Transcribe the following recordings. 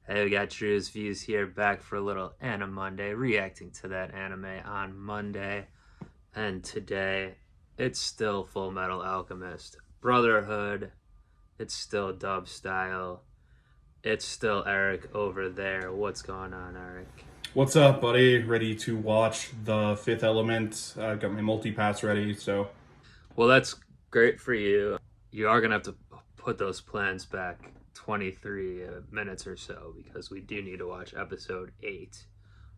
Hey, we got Drewz Viewz here, back for a little Anime Monday, reacting to that anime on Monday. And today, it's still Fullmetal Alchemist. Brotherhood, it's still dub style. It's still Eric over there. What's going on, Eric? What's up, buddy? Ready to watch The Fifth Element. Got my multi-pass ready, so... Well, that's great for you. You are going to have to put those plans back 23 minutes or so, because we do need to watch episode 8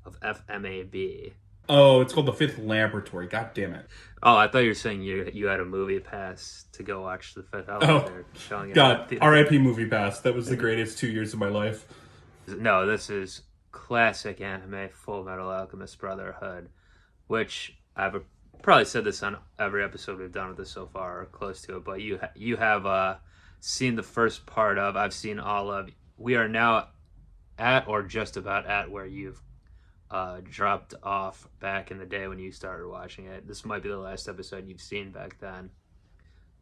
of FMAB. Oh, it's called The Fifth Laboratory. God damn it. Oh, I thought you were saying you had a movie pass to go watch The Fifth Element. Oh, God. R.I.P. Movie Pass. That was the greatest 2 years of my life. No, this is classic anime, Fullmetal Alchemist Brotherhood, which I've probably said this on every episode we've done with this so far, or close to it, but you have seen the first part of, I've seen all of. We are now at, or just about at, where you've dropped off back in the day when you started watching it. This might be the last episode you've seen back then.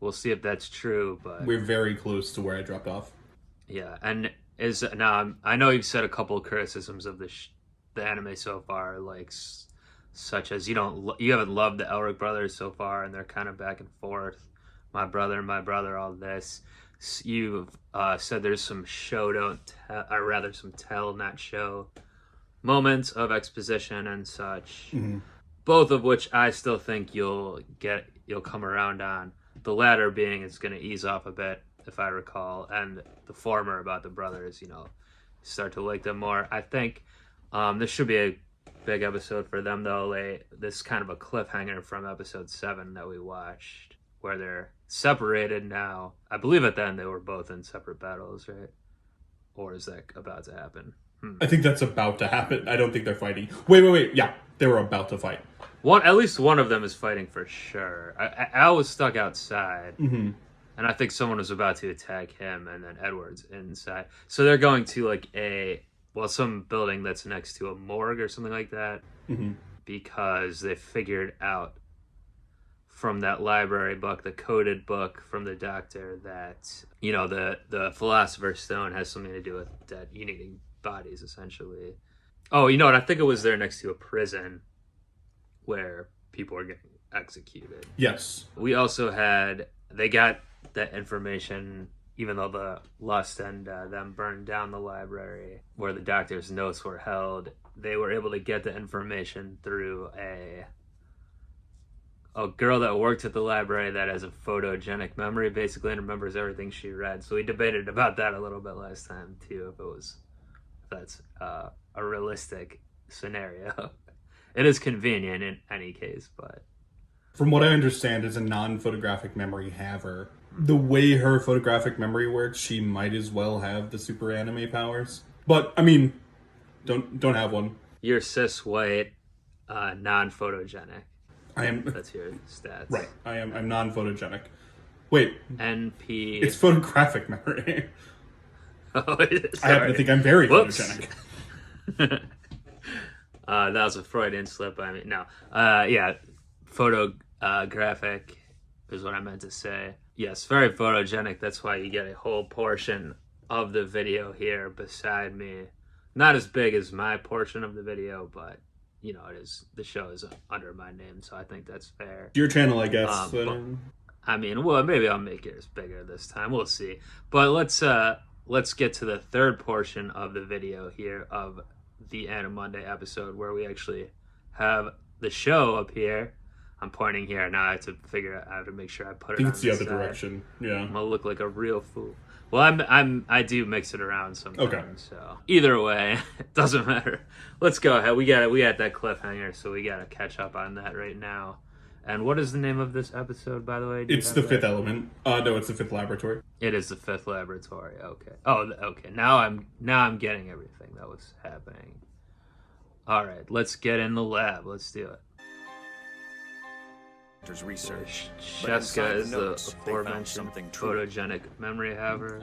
We'll see if that's true, but we're very close to where I dropped off. Yeah, and now I know you've said a couple of criticisms of the anime so far, like such as you haven't loved the Elric brothers so far, and they're kind of back and forth. My brother, all this. You've said there's some some tell, not show, moments of exposition and such. Mm-hmm. Both of which I still think you'll come around on. The latter being it's going to ease off a bit, if I recall, and the former about the brothers, start to like them more. I think this should be a big episode for them, though. This kind of a cliffhanger from episode 7 that we watched, where they're separated now. I believe at the end they were both in separate battles, right? Or is that about to happen? I think that's about to happen. I don't think they're fighting. Wait. Yeah, they were about to fight. At least one of them is fighting for sure. Al was stuck outside. Mm-hmm. And I think someone was about to attack him, and then Edward's inside. So they're going to some building that's next to a morgue or something like that. Mm-hmm. Because they figured out from that library book, the coded book from the doctor, that, the Philosopher's Stone has something to do with eating bodies, essentially. Oh, you know what? I think it was there next to a prison where people were getting executed. Yes. We also they got that information, even though the Lust and them burned down the library where the doctor's notes were held. They were able to get the information through a girl that worked at the library that has a photogenic memory, basically, and remembers everything she read. So we debated about that a little bit last time too, if that's a realistic scenario. It is convenient in any case, but from what I understand, as a non-photographic memory haver, the way her photographic memory works, she might as well have the super anime powers. But I mean, don't have one. You're cis white, non-photogenic. I am. That's your stats. Right. I'm non-photogenic. Wait. NP. It's photographic memory. Oh, I happen to think I'm very photogenic. That was a Freudian slip. I mean, no. Yeah. Photographic is what I meant to say. Yes, very photogenic. That's why you get a whole portion of the video here beside me. Not as big as my portion of the video, but it is. The show is under my name, so I think that's fair. Your channel, I guess. Maybe I'll make it bigger this time. We'll see. But let's get to the third portion of the video here of the Anime Monday episode, where we actually have the show up here. I'm pointing here now. I have to make sure I put it. I think on it's the other side. Direction. Yeah, I'm gonna look like a real fool. Well, I do mix it around sometimes. Okay. So either way, it doesn't matter. Let's go ahead. We got that cliffhanger, so we gotta catch up on that right now. And what is the name of this episode, by the way? It's The Fifth Element. No, it's The Fifth Laboratory. It is The Fifth Laboratory. Okay. Oh, okay. Now I'm getting everything that was happening. All right, let's get in the lab. Let's do it. Research. Sheska is the aforementioned photogenic memory haver.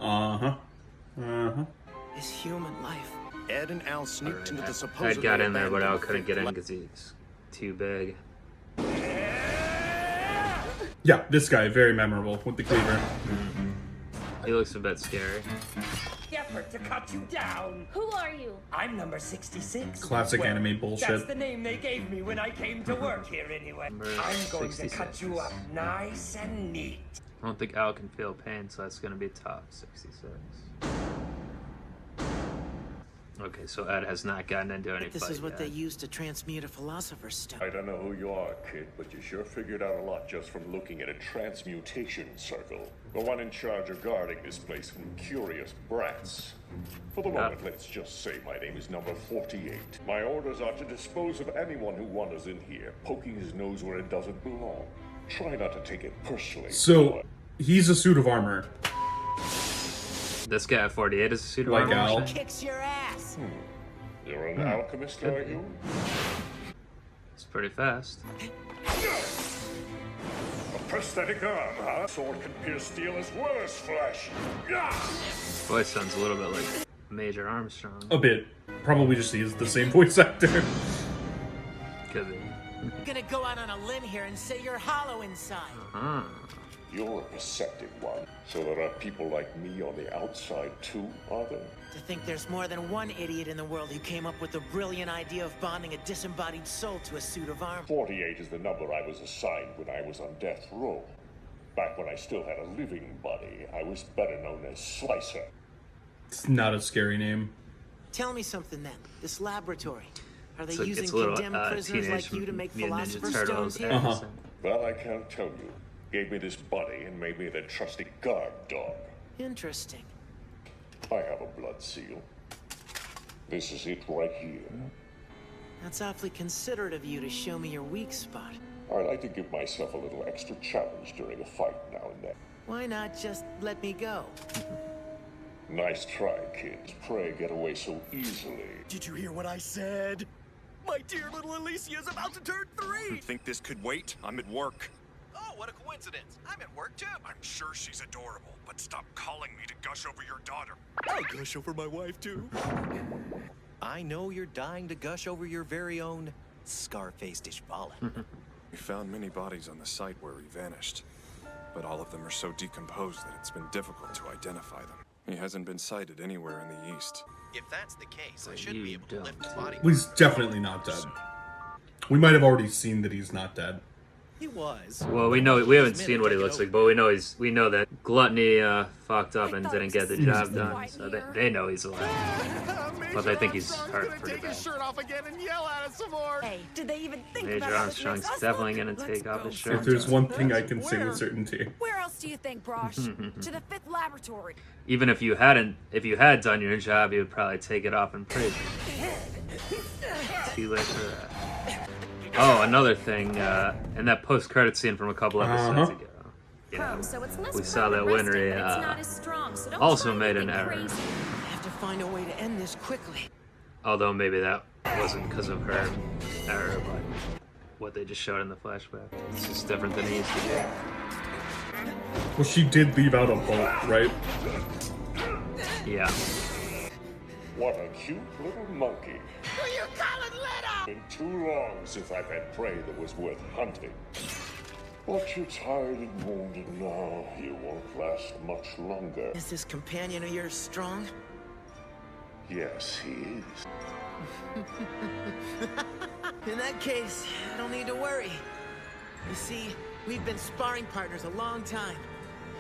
Is human life. Ed and Al sneaked into the supposed. Ed got in there, but Al couldn't get in because he's too big. Yeah, this guy, very memorable with the cleaver. He looks a bit scary. Effort to cut you down. Who are you? I'm number 66. Classic anime bullshit. That's the name they gave me when I came to work here anyway. Number I'm going to 66. cut you up nice and neat. I don't think Al can feel pain, so that's gonna be tough. 66. Okay, so Ed has not gotten into any This fight is what yet. they use to transmute a philosopher's stone. I don't know who you are, kid, but you sure figured out a lot just from looking at a transmutation circle. The one in charge of guarding this place from curious brats. For the moment, let's just say my name is number 48. My orders are to dispose of anyone who wanders in here, poking his nose where it doesn't belong. Try not to take it personally. So, he's a suit of armor. This guy at 48 is a suit of Like armor. Al. Kicks your ass. You're an alchemist, are you? It's pretty fast. A prosthetic arm, huh? Sword can pierce steel as well as flesh. Yeah! Voice sounds a little bit like Major Armstrong. A bit. Probably just he's the same voice actor. Could be. I'm gonna go out on a limb here and say you're hollow inside. Ah. You're a perceptive one. So there are people like me on the outside too, are there? To think there's more than one idiot in the world who came up with the brilliant idea of bonding a disembodied soul to a suit of armor. 48 is the number I was assigned when I was on death row. Back when I still had a living body, I was better known as Slicer. It's not a scary name. Tell me something then. This laboratory. Are they So using it's a little condemned prisoners Teenage like you to make Mutant Ninja philosopher's Turtles stones here? accent. Well, I can't tell you. Gave me this body and made me their trusty guard dog. Interesting. I have a blood seal. This is it right here. That's awfully considerate of you to show me your weak spot. I like to give myself a little extra challenge during a fight now and then. Why not just let me go? Nice try, kids. Pray get away so easily. Did you hear what I said? My dear little Alicia's about to turn 3! You think this could wait? I'm at work. Oh, what a coincidence. I'm at work too. I'm sure she's adorable, but stop calling me to gush over your daughter. I'll gush over my wife too. I know you're dying to gush over your very own scar-faced Ishvala. We found many bodies on the site where he vanished, but all of them are so decomposed that it's been difficult to identify them. He hasn't been sighted anywhere in the east. If that's the case, I should You be able to lift the don't. body. Well, he's definitely not dead. We might have already seen that he's not dead. He was. Well, we haven't seen what he looks like, but we know that Gluttony fucked up and didn't get the job done, so they know he's alive. But they think he's hurt pretty bad. off again and yell at us some more. Hey, did they even think Major about Armstrong's definitely gonna take off his If shirt. there's one thing I can say with certainty. Where else do you think, Brosh? To the 5th laboratory. Even if you had done your job, you would probably take it off in prison. Too late for that. Oh, another thing, in that post-credit scene from a couple episodes ago, you know, So it's less we saw that Winry also made an error. I have to find a way to end this quickly. Although maybe that wasn't because of her error, but what they just showed in the flashback. It's just different than he used to do. Well, she did leave out a bolt, right? Yeah. What a cute little monkey. Who you calling little? Been too long since I've had prey that was worth hunting. But you're tired and wounded now. You won't last much longer. Is this companion of yours strong? Yes, he is. In that case, I don't need to worry. You see, we've been sparring partners a long time,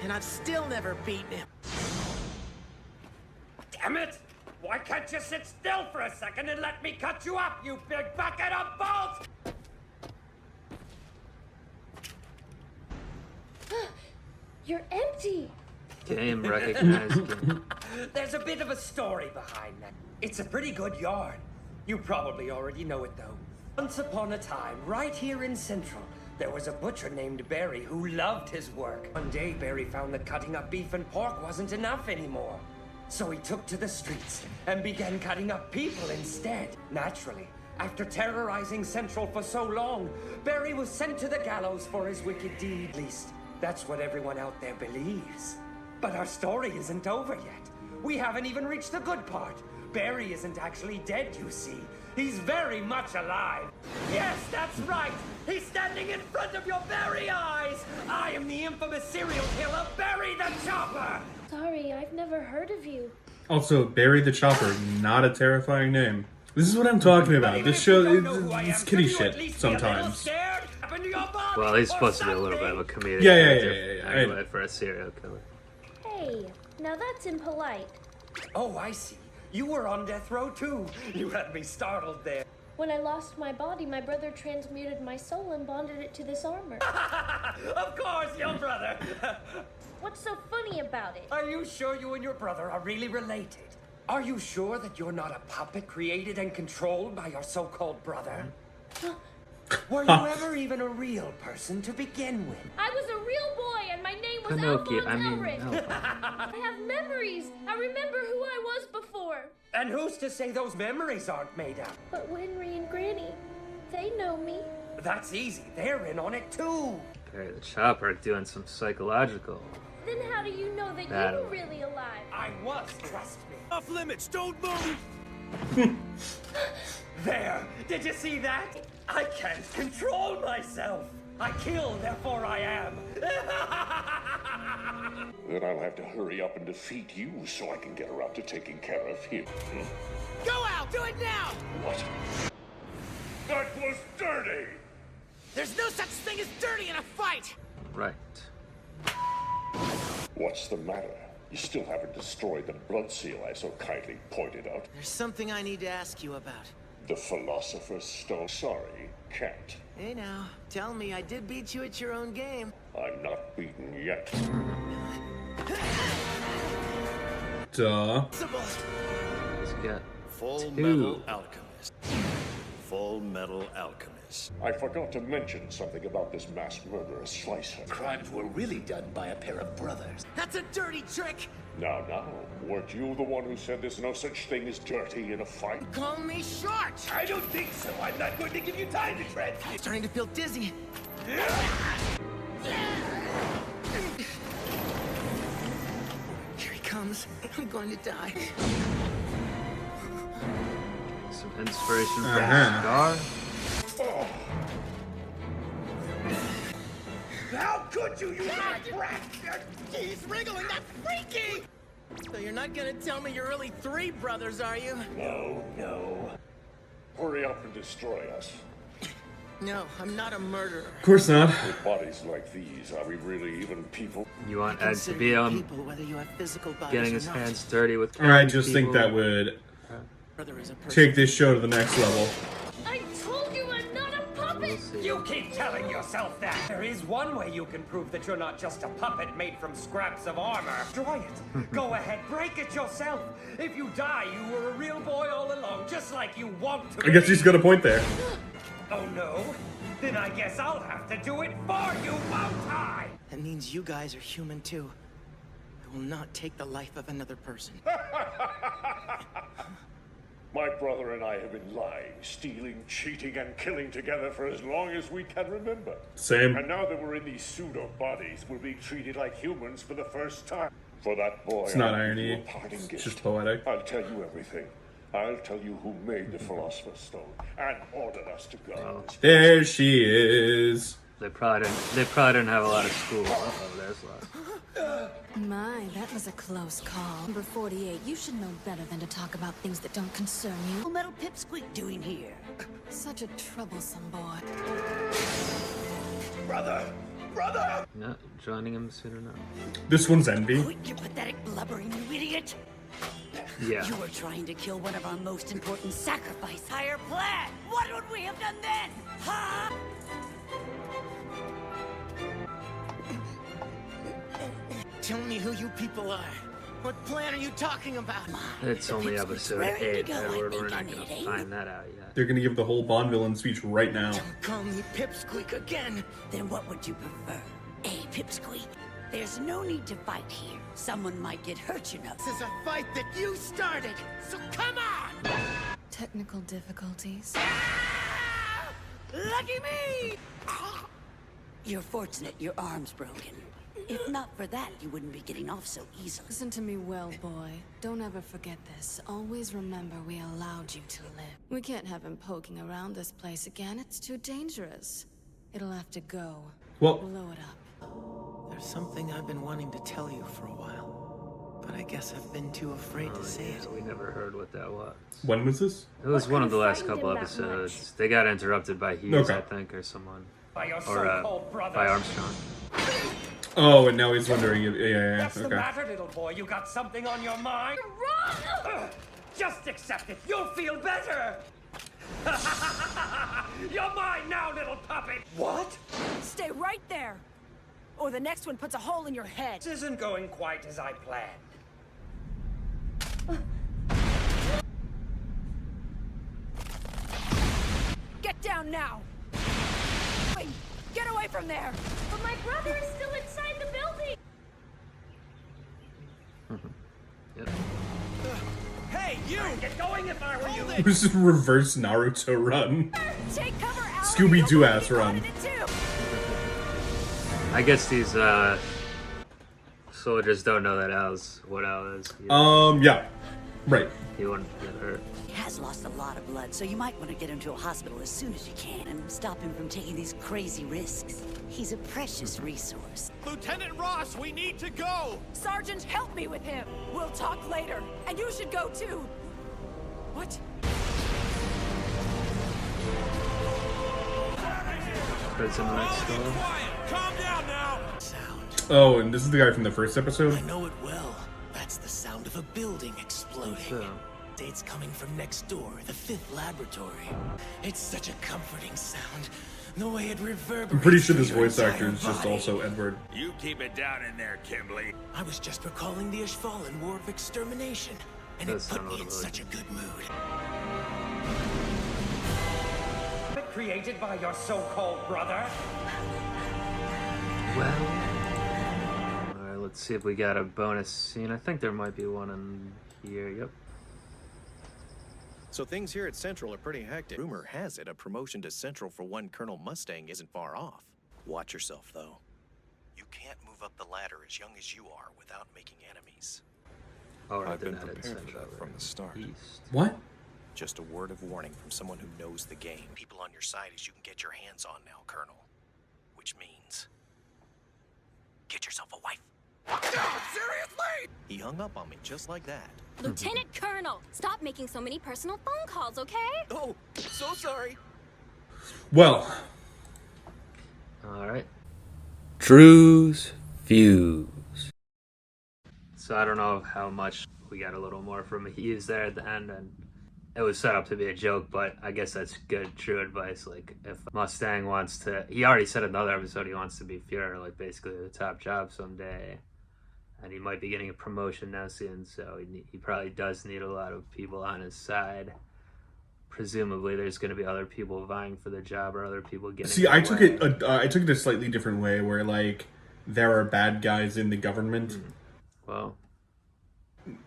and I've still never beaten him. Damn it! Why can't you sit still for a second and let me cut you up, you big bucket of balls? You're empty. Game recognized. Game. There's a bit of a story behind that. It's a pretty good yarn. You probably already know it, though. Once upon a time, right here in Central, there was a butcher named Barry who loved his work. One day, Barry found that cutting up beef and pork wasn't enough anymore. So he took to the streets and began cutting up people instead. Naturally, after terrorizing Central for so long, Barry was sent to the gallows for his wicked deed. At least, that's what everyone out there believes. But our story isn't over yet. We haven't even reached the good part. Barry isn't actually dead, you see. He's very much alive. Yes, that's right. He's standing in front of your very eyes. I am the infamous serial killer, Barry the Chopper. Sorry, I've never heard of you. Also, Barry the Chopper, not a terrifying name. This is what I'm talking about. This show, it's kitty shit sometimes. Well, he's supposed to be a little bit of a comedic Yeah. anyway for a serial killer. Hey, now that's impolite. Oh, I see. You were on death row too. You had me startled there. When I lost my body, my brother transmuted my soul and bonded it to this armor. Of course, your brother. What's so funny about it? Are you sure you and your brother are really related? Are you sure that you're not a puppet created and controlled by your so-called brother? Were you ever even a real person to begin with? I was a real boy and my name was Pinocchio, Alphonse I mean, Elric. no. I have memories. I remember who I was before. And who's to say those memories aren't made up? But Henry and Granny, they know me. That's easy. They're in on it too. Barry the Chopper doing some psychological. Then how do you know that That- you were really alive? I was, trust me. Off limits, don't move! There! Did you see that? I can't control myself! I kill, therefore I am! Then I'll have to hurry up and defeat you so I can get around to taking care of him. Go out! Do it now! What? That was dirty! There's no such thing as dirty in a fight! Right. What's the matter? You still haven't destroyed the blood seal I so kindly pointed out. There's something I need to ask you about. The Philosopher's Stone. Sorry, can't. Hey now, tell me I did beat you at your own game. I'm not beaten yet. Duh. Let's get Fullmetal Alchemist. Fullmetal Alchemist. I forgot to mention something about this mass murderer Slicer. Crimes were really done by a pair of brothers. That's a dirty trick! Now, weren't you the one who said there's no such thing as dirty in a fight? Call me short! I don't think so. I'm not going to give you time to tread. I'm starting to feel dizzy. Here he comes. I'm going to die. some inspiration from Uh-huh. Scar. How could you, you little brat? He's wriggling, that's freaky! So you're not gonna tell me you're really 3 brothers, are you? No. Hurry up and destroy us. No, I'm not a murderer. Of course not. With bodies like these, are we really even people? You want Ed to Consider be you people, whether you have physical bodies getting or his not. hands dirty with I just think people. that would Brother is a person. take this show to the next level. I told you I'm not a puppet! We'll see. You keep telling yourself that. There is one way you can prove that you're not just a puppet made from scraps of armor. Destroy it. Go ahead, break it yourself. If you die, you were a real boy all along, just like you want to I guess be. he's got a point there. Oh no? Then I guess I'll have to do it for you, won't I? That means you guys are human too. I will not take the life of another person. My brother and I have been lying, stealing, cheating, and killing together for as long as we can remember. Same. And now that we're in these pseudo bodies, we're being treated like humans for the first time. For that boy, It's not I'll give irony. you a parting It's gift. just poetic. I'll tell you everything. I'll tell you who made the Philosopher's Stone and ordered us to go. There she is. They probably didn't have a lot of school. Oh, there's a lot. My, that was a close call. Number 48, you should know better than to talk about things that don't concern you. What metal pipsqueak doing here? Such a troublesome boy. Brother! Brother! No, joining him soon enough. This one's Envy. Quit your pathetic blubbering, you idiot! Yeah. You were trying to kill one of our most important sacrifice. Higher plan! What would we have done then? Huh? Tell me who you people are. What plan are you talking about? It's only episode 8, go, I Edward. think We're I not made gonna it. find that out yet. They're gonna give the whole Bond villain speech right now. Don't call me Pipsqueak again. Then what would you prefer? A pipsqueak? There's no need to fight here. Someone might get hurt, you know. This is a fight that you started, so come on! Technical difficulties. Lucky me! You're fortunate your arm's broken. If not for that, you wouldn't be getting off so easily. Listen to me well, boy. Don't ever forget this. Always remember we allowed you to live. We can't have him poking around this place again. It's too dangerous. It'll have to go. Well, Blow it up. There's something I've been wanting to tell you for a while, but I guess I've been too afraid to say it. We never heard what that was. when was this? It was one of the last frightened couple him that episodes. much? They got interrupted by Hughes, Okay. I think, or someone. By your Or so-called brother. by Armstrong. Oh, and now he's wondering if... Yeah, What's the okay. matter, little boy? You got something on your mind? Ugh, just accept it. You'll feel better. You're mine now, little puppet. What? Stay right there, or the next one puts a hole in your head. This isn't going quite as I planned. Get down now! Wait, get away from there! But my brother is still inside the building! Yep. Hey, you! Get going if I were you. It was just reverse Naruto run. Take cover, Alan! Scooby-Doo ass run. I guess these soldiers don't know that Al's what Al is. Yeah. Right. He wouldn't get hurt. He has lost a lot of blood, so you might want to get him to a hospital as soon as you can and stop him from taking these crazy risks. He's a precious resource. Lieutenant Ross, we need to go! Sergeant, help me with him! We'll talk later, and you should go too! What? Prison next door. Quiet! Calm down now! Sound. Oh, and this is the guy from the first episode? I know it well. That's the sound of a building exploding. Yeah. It's coming from next door, the 5th laboratory. It's such a comforting sound. The way it reverberates. I'm pretty sure through this your voice actor entire is just body. also Edward. You keep it down in there, Kimberly. I was just recalling the Ishvalan War of Extermination, and it Does put sound me in really- such a good mood. Created by your so-called brother? Well. Alright, let's see if we got a bonus scene. I think there might be one in here. Yep. So things here at Central are pretty hectic. Rumor has it a promotion to Central for one Colonel Mustang isn't far off. Watch yourself, though. You can't move up the ladder as young as you are without making enemies. Alright, I've been then that prepared sent for that over from the start. east. What? Just a word of warning from someone who knows the game. People on your side as you can get your hands on now, Colonel. Which means... get yourself a wife. Seriously? He hung up on me just like that. Lieutenant Colonel, stop making so many personal phone calls, okay? Oh, so sorry. Well, Alright. Drewz Viewz. So I don't know how much we got a little more from Hughes there at the end, and it was set up to be a joke, but I guess that's good, true advice. Like, if Mustang wants to, he already said in another episode he wants to be Fuhrer, like basically the top job someday, and he might be getting a promotion now soon, so he probably does need a lot of people on his side. Presumably there's going to be other people vying for the job or other people getting see, I away. took it a slightly different way, where like there are bad guys in the government, Well,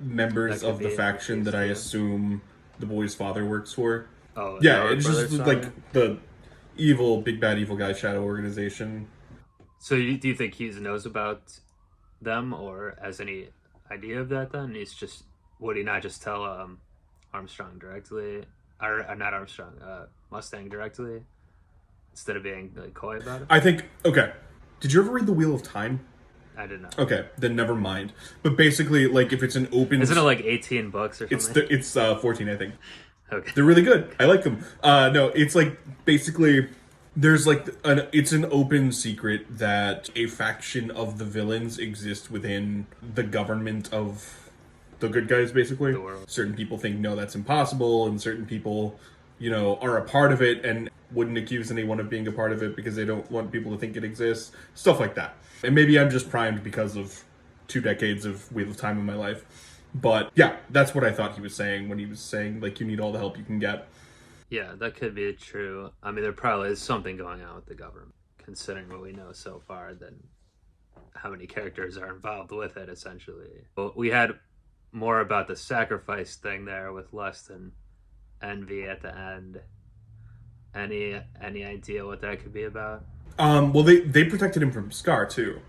members That could of be the in faction the that I case, assume the boy's father works for. oh, Yeah, Howard it's just Brothers like Saga? the evil, big bad evil guy shadow organization. So do you think Hughes knows about them, or has any idea of that then? Would he not just tell Armstrong directly, or not Armstrong, Mustang directly, instead of being like coy about it? I think, okay, did you ever read The Wheel of Time? I did not. Okay, then never mind. But basically, like, if it's an open... Isn't it like 18 books or something? It's 14, I think. Okay. They're really good. I like them. No, it's like, basically, there's like, it's an open secret that a faction of the villains exist within the government of the good guys, basically. The world. Certain people think, no, that's impossible, and certain people, you know, are a part of it and wouldn't accuse anyone of being a part of it because they don't want people to think it exists. Stuff like that. And maybe I'm just primed because of 2 decades of Wheel of Time in my life. But yeah, that's what I thought he was saying when he was saying, like, you need all the help you can get. Yeah, that could be true. I mean, there probably is something going on with the government, considering what we know so far, than how many characters are involved with it, essentially. But we had more about the sacrifice thing there with lust and envy at the end. Any idea what that could be about? Well, they protected him from Scar, too.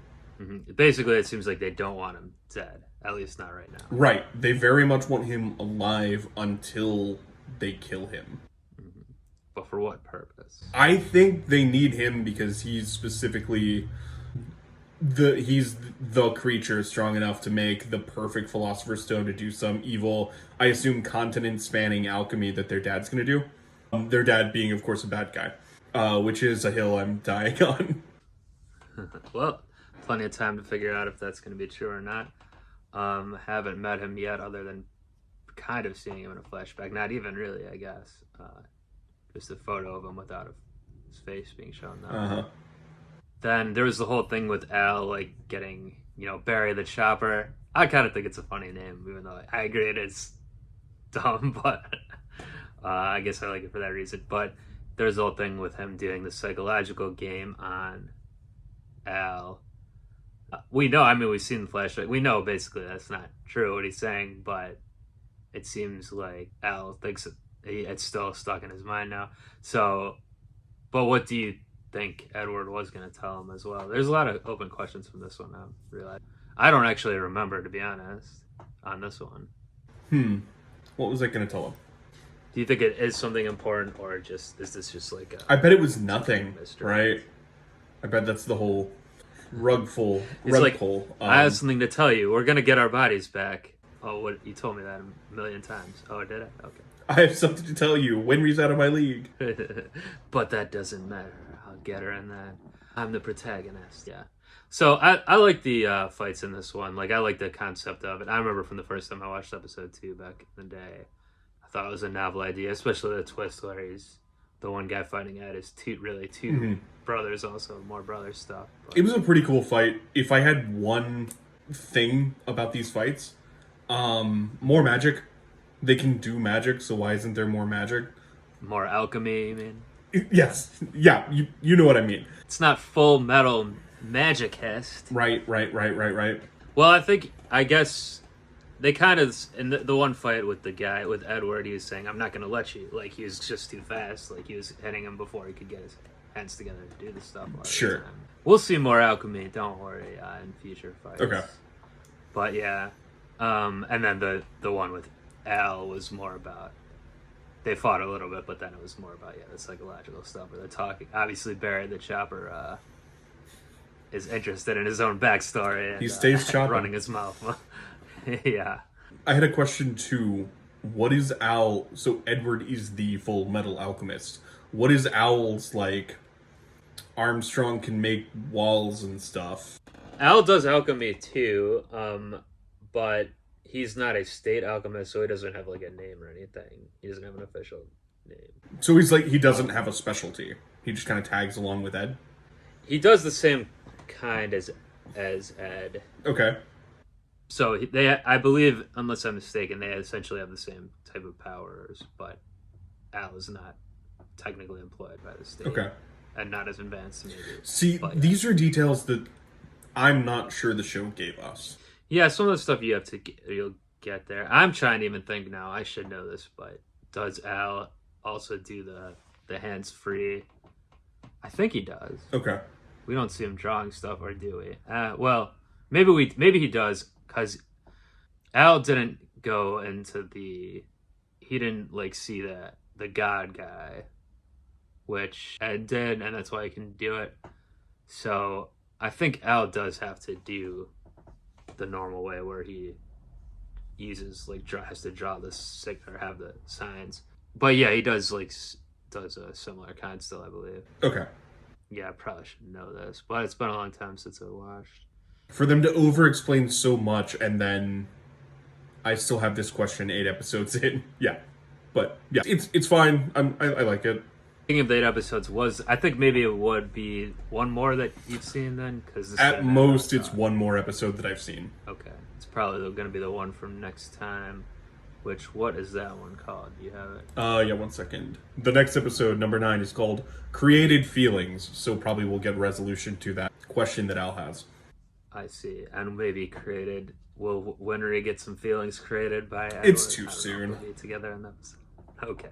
Basically, it seems like they don't want him dead. At least not right now. Right. They very much want him alive until they kill him. But for what purpose? I think they need him because he's specifically he's the creature strong enough to make the perfect Philosopher's Stone to do some evil, I assume, continent-spanning alchemy that their dad's going to do. Their dad being, of course, a bad guy, which is a hill I'm dying on. Well, plenty of time to figure out if that's going to be true or not. Haven't met him yet, other than kind of seeing him in a flashback. Not even really, I guess. Just a photo of him without his face being shown. Then there was the whole thing with Al, like, getting, Barry the Chopper. I kind of think it's a funny name, even though I agree it is dumb, but I guess I like it for that reason. But there's the whole thing with him doing the psychological game on Al. We know, we've seen the flashback. We know basically that's not true what he's saying, but it seems like Al thinks it's still stuck in his mind now. So, but what do you think Edward was going to tell him as well? There's a lot of open questions from this one, I realize. I don't actually remember, to be honest, on this one. What was I going to tell him? Do you think it is something important, or is this just like a... I bet it was nothing, mystery? Right? I bet that's the whole rug pull. I have something to tell you. We're going to get our bodies back. Oh, what? You told me that a million times. Oh, did I? Okay. I have something to tell you. Winry's out of my league. But that doesn't matter. I'll get her in that. I'm the protagonist. Yeah. So I like the fights in this one. Like, I like the concept of it. I remember from the first time I watched episode 2 back in the day. I thought it was a novel idea, especially the twist where he's the one guy fighting at is two brothers, also more brother stuff. But... It was a pretty cool fight. If I had one thing about these fights, more magic. They can do magic, so why isn't there more magic? More alchemy, you mean? Yes. Yeah, you know what I mean. It's not full metal magicist. Right. Well, I guess they kind of, in the one fight with the guy, with Edward, he was saying, I'm not going to let you. Like, he was just too fast. Like, he was hitting him before he could get his hands together to do the stuff. Sure. We'll see more alchemy, don't worry, in future fights. Okay. But, yeah. And then the one with Al was more about, they fought a little bit, but then it was more about the psychological stuff where they're talking. Obviously, Barry the Chopper is interested in his own backstory and he stays chopping, running his mouth. Yeah. I had a question too. What is Al? So Edward is the Fullmetal Alchemist. What is Al's like? Armstrong can make walls and stuff. Al does alchemy too, but he's not a state alchemist, so he doesn't have like a name or anything. He doesn't have an official name. So he's like, he doesn't have a specialty. He just kind of tags along with Ed. He does the same kind as Ed. Okay. So I believe, unless I'm mistaken, they essentially have the same type of powers, but Al is not technically employed by the state. Okay. And not as advanced, maybe. See, these are details that I'm not sure the show gave us. Yeah, some of the stuff you'll get there. I'm trying to even think now. I should know this, but does Al also do the hands free? I think he does. Okay. We don't see him drawing stuff, or do we? Well, maybe he does, because Al didn't go into he didn't like see the god guy, which Ed did, and that's why he can do it. So I think Al does have to do the normal way where he uses has to draw the sick or have the signs. But yeah, he does a similar kind still, I believe. Okay. Yeah, I probably should know this, but it's been a long time since I watched. For them to over-explain so much, and then I still have this question 8 episodes in. Yeah. But yeah, it's fine. I like it. Speaking of the 8 episodes, I think maybe it would be one more that you've seen then? Cause at most, it's one more episode that I've seen. Okay. It's probably going to be the one from next time. What is that one called? Do you have it? Yeah, 1 second. The next episode, number 9, is called Created Feelings, so probably we'll get resolution to that question that Al has. I see. And maybe will Winry get some feelings created by Edward? It's too soon. We'll be together in the episode. Okay.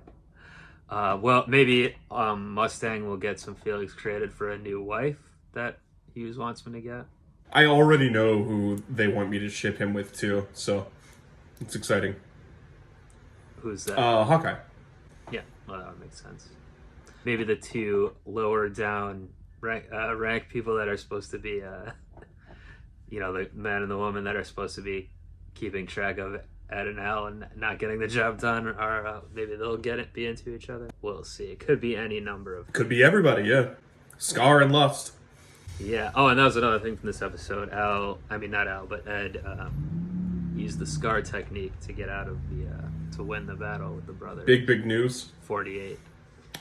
Well, maybe Mustang will get some feelings created for a new wife that Hughes wants him to get. I already know who they want me to ship him with too, so it's exciting. Who's that? Hawkeye. Yeah, well, that would make sense. Maybe the two lower down rank people that are supposed to be, the man and the woman that are supposed to be keeping track of Ed and Al and not getting the job done, or maybe they'll be into each other. We'll see. It could be any number of. Could be everybody, yeah. Scar and Lust. Yeah. Oh, and that was another thing from this episode. Not Al, but Ed used the Scar technique to get out of to win the battle with the brothers. Big news. 48.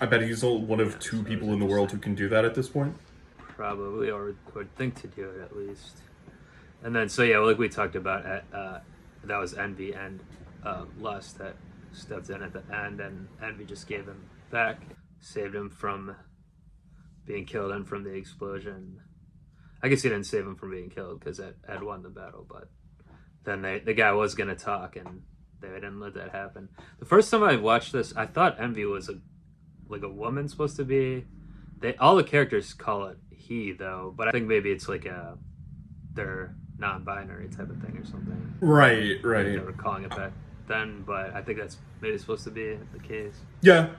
I bet he's one of two people in the world who can do that at this point. Probably, or would think to do it at least. And then, so yeah, like we talked about, that was Envy and Lust that stepped in at the end, and Envy just gave him back, saved him from being killed and from the explosion. I guess he didn't save him from being killed because Ed won the battle, but then the guy was going to talk, and they didn't let that happen. The first time I watched this, I thought Envy was a woman supposed to be. All the characters call it he, though, but I think maybe it's like they're non-binary type of thing or something. Right. They were calling it back then, but I think that's maybe supposed to be the case. Yeah.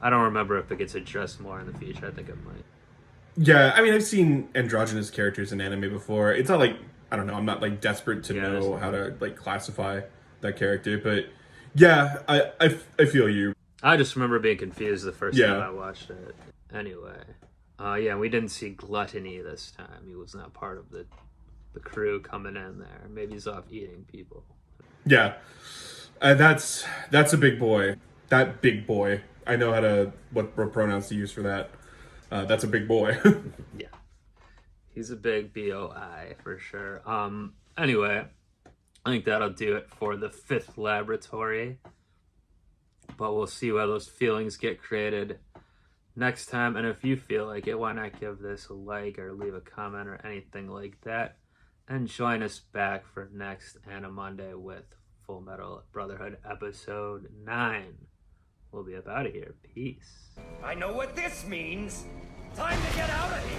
I don't remember if it gets addressed more in the future. I think it might. Yeah, I mean, I've seen androgynous characters in anime before. It's not like, I don't know, I'm not like desperate to know how to like classify that character, but yeah, I feel you. I just remember being confused the first time I watched it. Anyway, we didn't see Gluttony this time. He was not part of the crew coming in there. Maybe he's off eating people. Yeah, that's a big boy. That big boy. I know what pronouns to use for that. That's a big boy. Yeah, he's a big BOI for sure. Anyway, I think that'll do it for the 5th laboratory. But we'll see where those feelings get created next time. And if you feel like it, why not give this a like or leave a comment or anything like that? And join us back for next Monday with Fullmetal Brotherhood episode 9. We'll be up out of here. Peace. I know what this means. Time to get out of here.